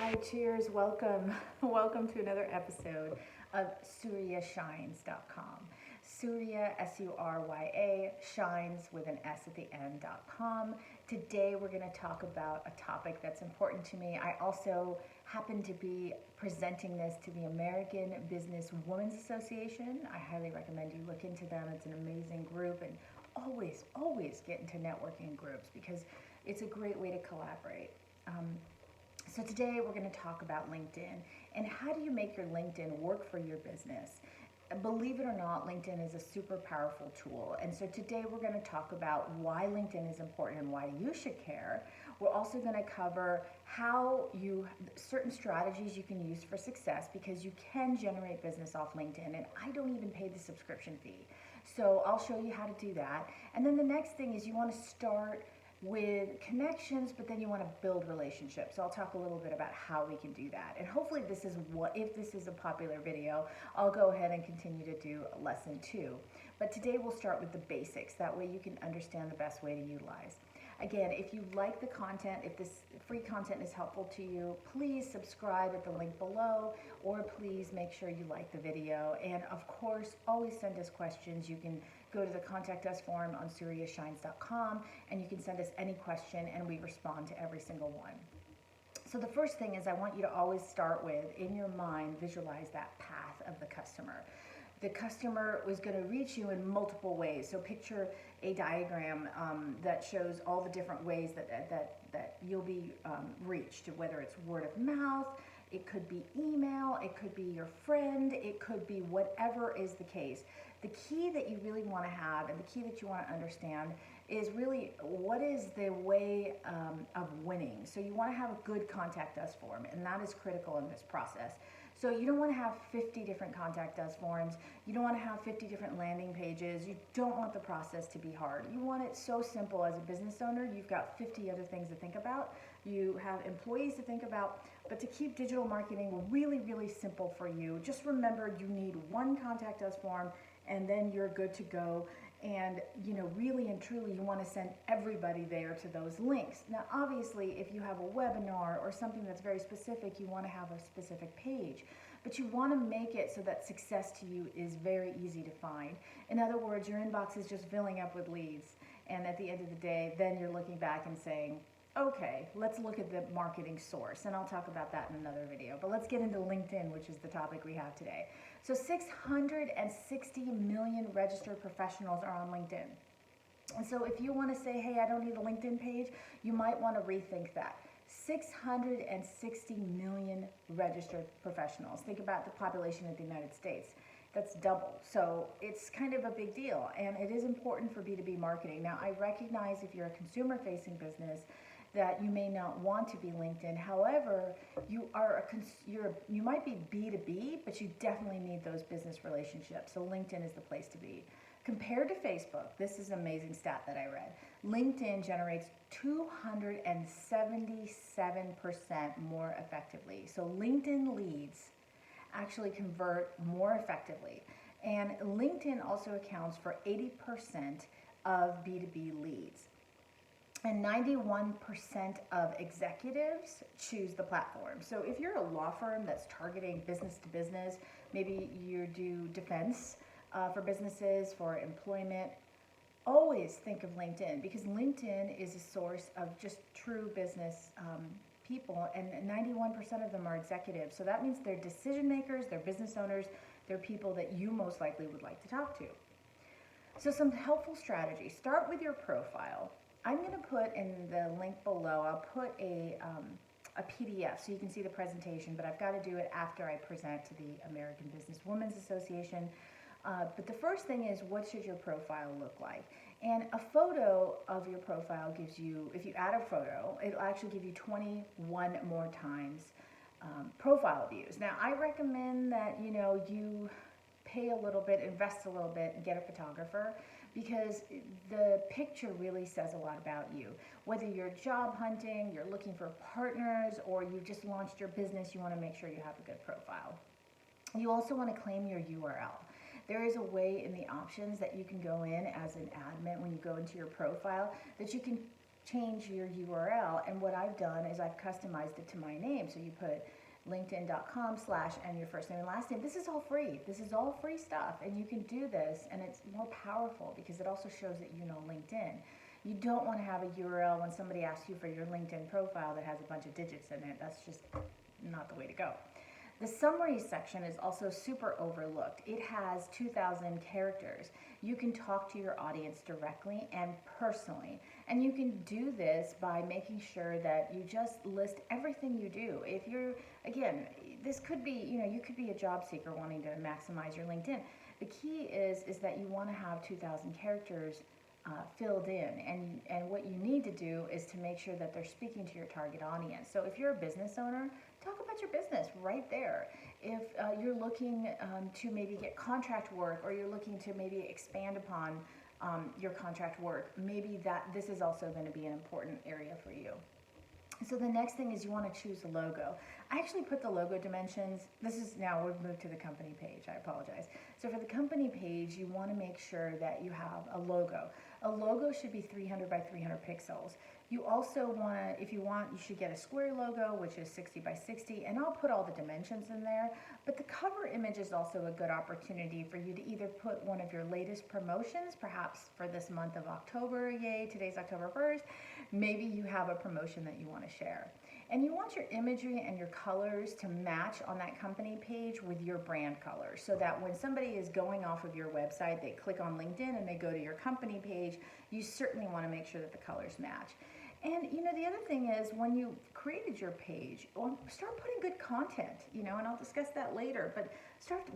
Hi, cheers, welcome. Welcome to another episode of SuryaShines.com. Surya, S-U-R-Y-A, shines with an S at the end.com. Today we're going to talk about a topic that's important to me. I also happen to be presenting this to the American Business Women's Association. I highly recommend you look into them. It's an amazing group, and always get into networking groups because it's a great way to collaborate. So today we're going to talk about LinkedIn and how do you make your LinkedIn work for your business. Believe it or not, LinkedIn is a super powerful tool. And so today we're going to talk about why LinkedIn is important and why you should care. We're also going to cover certain strategies you can use for success because you can generate business off LinkedIn, and I don't even pay the subscription fee. So I'll show you how to do that. And then the next thing is you want to start with connections, but then you want to build relationships. So I'll talk a little bit about how we can do that. And hopefully if this is a popular video, I'll go ahead and continue to do lesson 2. But today we'll start with the basics. That way you can understand the best way to utilize. Again, if you like the content, if this free content is helpful to you, please subscribe at the link below, or please make sure you like the video. And of course, always send us questions. You can go to the Contact Us form on SuryaShines.com, and you can send us any question, and we respond to every single one. So the first thing is I want you to always start with, in your mind, visualize that path of the customer. The customer was going to reach you in multiple ways. So picture a diagram that shows all the different ways that you'll be reached, whether it's word of mouth, it could be email, it could be your friend, it could be whatever is the case. The key that you really want to have and the key that you want to understand is really what is the way of winning. So you want to have a good Contact Us form, and that is critical in this process. So you don't want to have 50 different Contact Us forms. You don't want to have 50 different landing pages. You don't want the process to be hard. You want it so simple. As a business owner, you've got 50 other things to think about. You have employees to think about. But to keep digital marketing really, really simple for you, just remember you need one Contact Us form, and then you're good to go. And really and truly, you want to send everybody there to those links. Now, obviously, if you have a webinar or something that's very specific, you want to have a specific page. But you want to make it so that success to you is very easy to find. In other words, your inbox is just filling up with leads. And at the end of the day, then you're looking back and saying, okay, let's look at the marketing source. And I'll talk about that in another video. But let's get into LinkedIn, which is the topic we have today. So 660 million registered professionals are on LinkedIn. And so if you want to say, hey, I don't need a LinkedIn page, you might want to rethink that. 660 million registered professionals. Think about the population of the United States. That's double. So it's kind of a big deal. And it is important for B2B marketing. Now, I recognize if you're a consumer-facing business, that you may not want to be LinkedIn. However, you might be B2B, but you definitely need those business relationships. So LinkedIn is the place to be. Compared to Facebook, this is an amazing stat that I read. LinkedIn generates 277% more effectively. So LinkedIn leads actually convert more effectively. And LinkedIn also accounts for 80% of B2B leads. And 91% of executives choose the platform. So if you're a law firm that's targeting business to business, maybe you do defense for businesses, for employment, always think of LinkedIn, because LinkedIn is a source of just true business people, and 91% of them are executives. So that means they're decision makers, they're business owners, they're people that you most likely would like to talk to. So some helpful strategies. Start with your profile. I'm going to put in the link below, I'll put a PDF so you can see the presentation, but I've got to do it after I present to the American Business Women's Association. But the first thing is, what should your profile look like? And a photo of your profile gives you, if you add a photo, it'll actually give you 21 more times profile views. Now, I recommend that you pay a little bit, invest a little bit, and get a photographer, because the picture really says a lot about you. Whether you're job hunting, you're looking for partners, or you've just launched your business, you want to make sure you have a good profile. You also want to claim your URL. There is a way in the options that you can go in as an admin when you go into your profile that you can change your URL. And what I've done is I've customized it to my name. So you put linkedin.com/ and your first name and last name. This is all free. This is all free stuff. And you can do this, and it's more powerful because it also shows that you know LinkedIn. You don't want to have a URL when somebody asks you for your LinkedIn profile that has a bunch of digits in it. That's just not the way to go. The summary section is also super overlooked. It has 2,000 characters. You can talk to your audience directly and personally. And you can do this by making sure that you just list everything you do. If you're, again, this could be, you could be a job seeker wanting to maximize your LinkedIn. The key is that you want to have 2,000 characters filled in, and what you need to do is to make sure that they're speaking to your target audience. So if you're a business owner, talk about your business right there. If you're looking to maybe get contract work, or you're looking to maybe expand upon your contract work, maybe this is also going to be an important area for you. So the next thing is you want to choose a logo. I actually put the logo dimensions. This is now, we've moved to the company page. I apologize. So for the company page, you want to make sure that you have a logo. A logo should be 300 by 300 pixels. You also want to, if you want, you should get a square logo, which is 60 by 60, and I'll put all the dimensions in there. But the cover image is also a good opportunity for you to either put one of your latest promotions, perhaps for this month of October, yay, today's October 1st, maybe you have a promotion that you want to share. And you want your imagery and your colors to match on that company page with your brand colors, so that when somebody is going off of your website, they click on LinkedIn and they go to your company page, you certainly want to make sure that the colors match. And the other thing is, when you created your page, start putting good content, and I'll discuss that later, but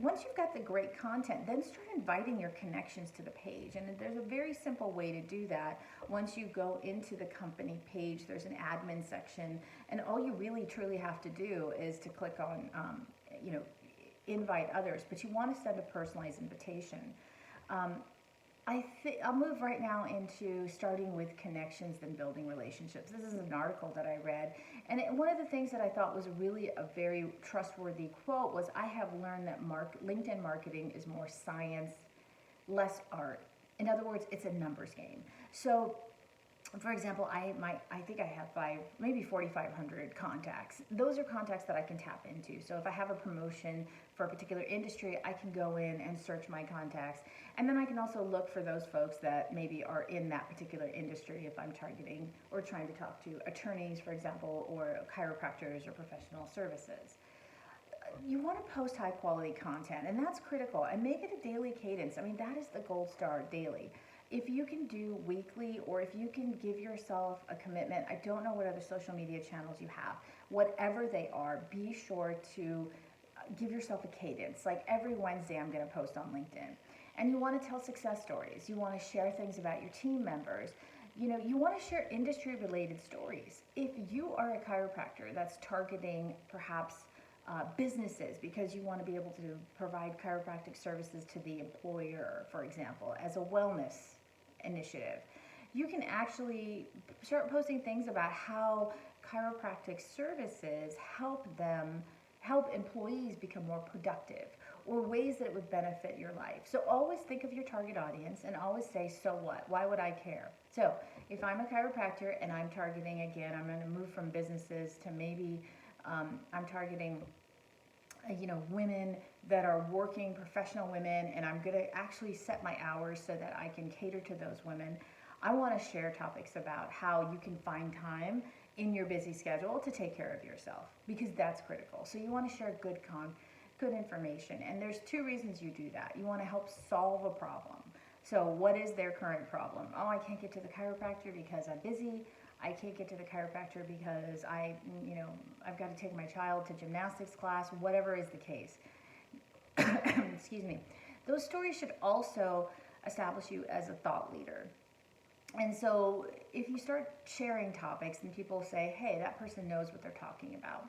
once you've got the great content, then start inviting your connections to the page. And there's a very simple way to do that. Once you go into the company page, there's an admin section, and all you really truly have to do is to click on, invite others, but you want to send a personalized invitation. I'll move right now into starting with connections, then building relationships. This is an article that I read, and one of the things that I thought was really a very trustworthy quote was, "I have learned that LinkedIn marketing is more science, less art." In other words, it's a numbers game. So, for example, I think I have maybe 4,500 contacts. Those are contacts that I can tap into. So if I have a promotion for a particular industry, I can go in and search my contacts. And then I can also look for those folks that maybe are in that particular industry if I'm targeting or trying to talk to attorneys, for example, or chiropractors or professional services. You want to post high quality content, and that's critical, and make it a daily cadence. I mean, that is the gold star, daily. If you can do weekly, or if you can give yourself a commitment, I don't know what other social media channels you have, whatever they are, be sure to give yourself a cadence. Like every Wednesday, I'm going to post on LinkedIn. And you want to tell success stories. You want to share things about your team members. You want to share industry related stories. If you are a chiropractor that's targeting perhaps businesses, because you want to be able to provide chiropractic services to the employer, for example, as a wellness initiative, you can actually start posting things about how chiropractic services help employees become more productive, or ways that it would benefit your life. So always think of your target audience and always say, so what? Why would I care? So if I'm a chiropractor and I'm targeting, again, I'm going to move from businesses to maybe I'm targeting women that are working, professional women, and I'm going to actually set my hours so that I can cater to those women. I want to share topics about how you can find time in your busy schedule to take care of yourself, because that's critical. So you want to share good information, and there's two reasons you do that. You want to help solve a problem. So what is their current problem? Oh, I can't get to the chiropractor because I'm busy. I can't get to the chiropractor because I've got to take my child to gymnastics class, whatever is the case. Excuse me. Those stories should also establish you as a thought leader. And so if you start sharing topics and people say, hey, that person knows what they're talking about.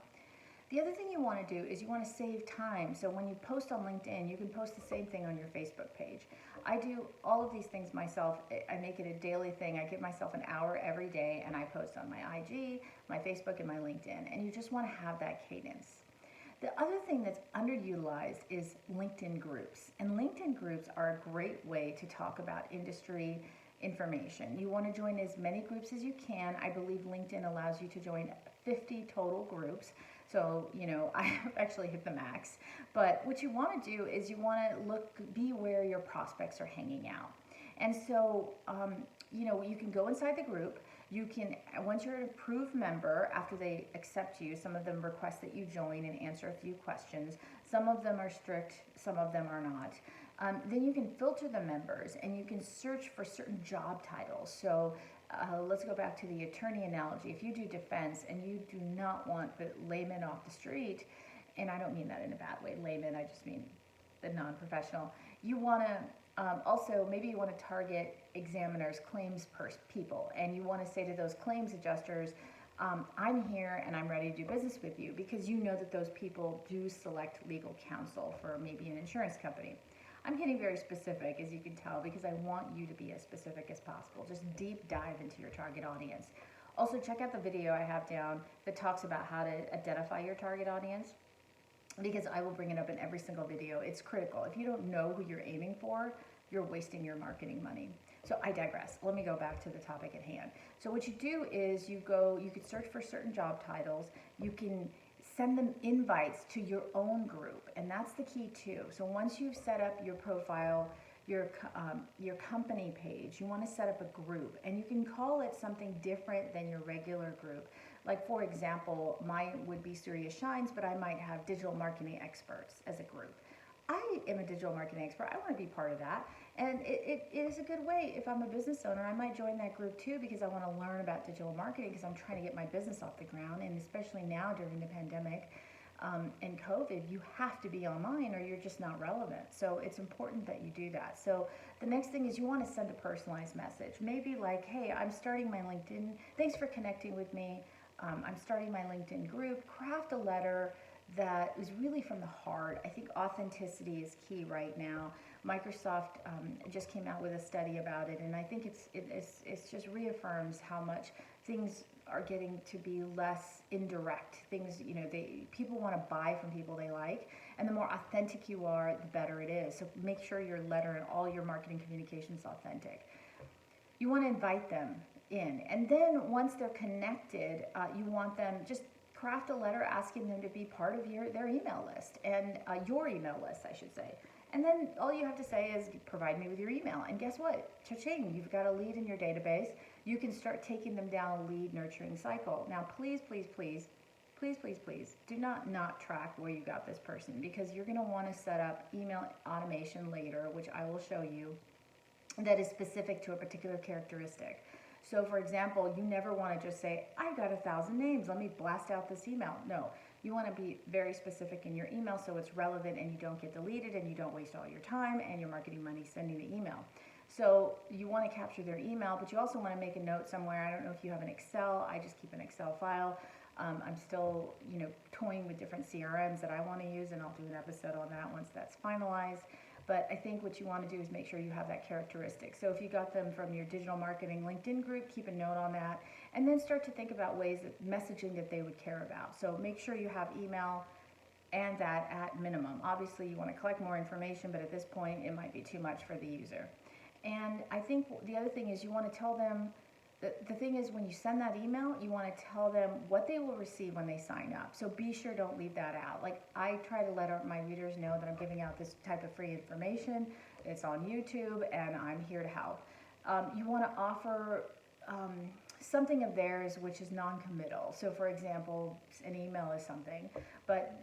The other thing you want to do is you want to save time. So when you post on LinkedIn, you can post the same thing on your Facebook page. I do all of these things myself. I make it a daily thing. I give myself an hour every day, and I post on my IG, my Facebook, and my LinkedIn. And you just want to have that cadence. The other thing that's underutilized is LinkedIn groups. And LinkedIn groups are a great way to talk about industry information. You want to join as many groups as you can. I believe LinkedIn allows you to join 50 total groups. So, I have actually hit the max. But what you want to do is you want to be where your prospects are hanging out. And so, you can go inside the group. You can, once you're an approved member, after they accept you, some of them request that you join and answer a few questions. Some of them are strict, some of them are not. Then you can filter the members and you can search for certain job titles. So let's go back to the attorney analogy. If you do defense and you do not want the layman off the street, and I don't mean that in a bad way, layman, I just mean the non-professional, you want to also, maybe you want to target examiners, claims people, and you want to say to those claims adjusters, I'm here and I'm ready to do business with you, because you know that those people do select legal counsel for maybe an insurance company. I'm getting very specific, as you can tell, because I want you to be as specific as possible. Just deep dive into your target audience. Also, check out the video I have down that talks about how to identify your target audience, because I will bring it up in every single video. It's critical. If you don't know who you're aiming for, you're wasting your marketing money. So I digress. Let me go back to the topic at hand. So what you do is you can search for certain job titles. You can send them invites to your own group, and that's the key too. So once you've set up your profile, your company page, you want to set up a group, and you can call it something different than your regular group. Like, for example, mine would be Surya Shines, but I might have digital marketing experts as a group. I am a digital marketing expert. I want to be part of that. And it is a good way. If I'm a business owner, I might join that group too, because I want to learn about digital marketing, because I'm trying to get my business off the ground. And especially now during the pandemic and COVID, you have to be online or you're just not relevant. So it's important that you do that. So the next thing is you want to send a personalized message. Maybe like, hey, I'm starting my LinkedIn. Thanks for connecting with me. I'm starting my LinkedIn group. Craft a letter that is really from the heart. I think authenticity is key right now. Microsoft just came out with a study about it, and I think it's just reaffirms how much things are getting to be less indirect. Things, people want to buy from people they like, and the more authentic you are, the better it is. So make sure your letter and all your marketing communication is authentic. You want to invite them in, and then once they're connected, you want them just craft a letter asking them to be part of their email list, and your email list, I should say. And then all you have to say is provide me with your email. And guess what? Cha-ching, you've got a lead in your database. You can start taking them down a lead nurturing cycle. Now, please, please, please, please, please, please, do not track where you got this person, because you're going to want to set up email automation later, which I will show you, that is specific to a particular characteristic. So for example, you never want to just say, I got 1,000 names, let me blast out this email. No, you want to be very specific in your email so it's relevant and you don't get deleted and you don't waste all your time and your marketing money sending the email. So you want to capture their email, but you also want to make a note somewhere. I don't know if you have an Excel. I just keep an Excel file. I'm still, toying with different CRMs that I want to use, and I'll do an episode on that once that's finalized. But I think what you want to do is make sure you have that characteristic. So if you got them from your digital marketing LinkedIn group, keep a note on that, and then start to think about ways of messaging that they would care about. So make sure you have email and that at minimum. Obviously, you want to collect more information, but at this point, it might be too much for the user. And I think the other thing is you want to tell them, the thing is when you send that email, you want to tell them what they will receive when they sign up. So be sure don't leave that out. Like, I try to let my readers know that I'm giving out this type of free information. It's on YouTube and I'm here to help. You want to offer something of theirs which is non-committal. So for example, an email is something, but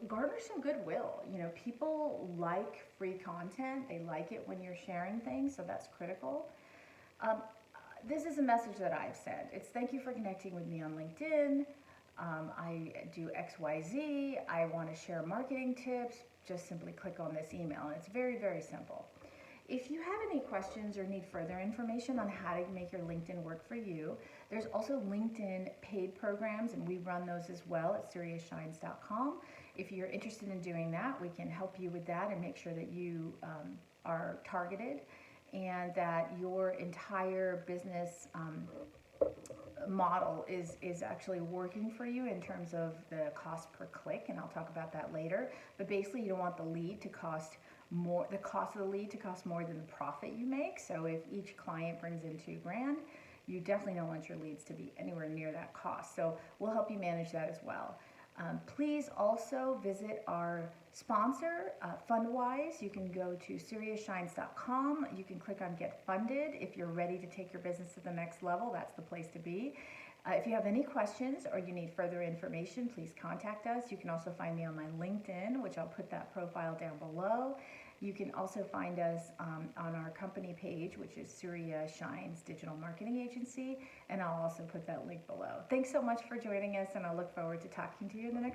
garner some goodwill. People like free content. They like it when you're sharing things, so that's critical. This is a message that I've sent. It's thank you for connecting with me on LinkedIn. I do XYZ. I want to share marketing tips. Just simply click on this email. And it's very, very simple. If you have any questions or need further information on how to make your LinkedIn work for you, there's also LinkedIn paid programs, and we run those as well at SuryaShines.com. If you're interested in doing that, we can help you with that and make sure that you are targeted and that your entire business model is actually working for you in terms of the cost per click, and I'll talk about that later. But basically, you don't want the lead to cost the cost of the lead to cost more than the profit you make. So if each client brings in $2,000, you definitely don't want your leads to be anywhere near that cost. So we'll help you manage that as well. Please also visit our sponsor, Fundwise. You can go to SuriaShines.com. You can click on Get Funded. If you're ready to take your business to the next level, that's the place to be. If you have any questions or you need further information, please contact us. You can also find me on my LinkedIn, which I'll put that profile down below. You can also find us on our company page, which is Surya Shines Digital Marketing Agency, and I'll also put that link below. Thanks so much for joining us, and I'll look forward to talking to you in the next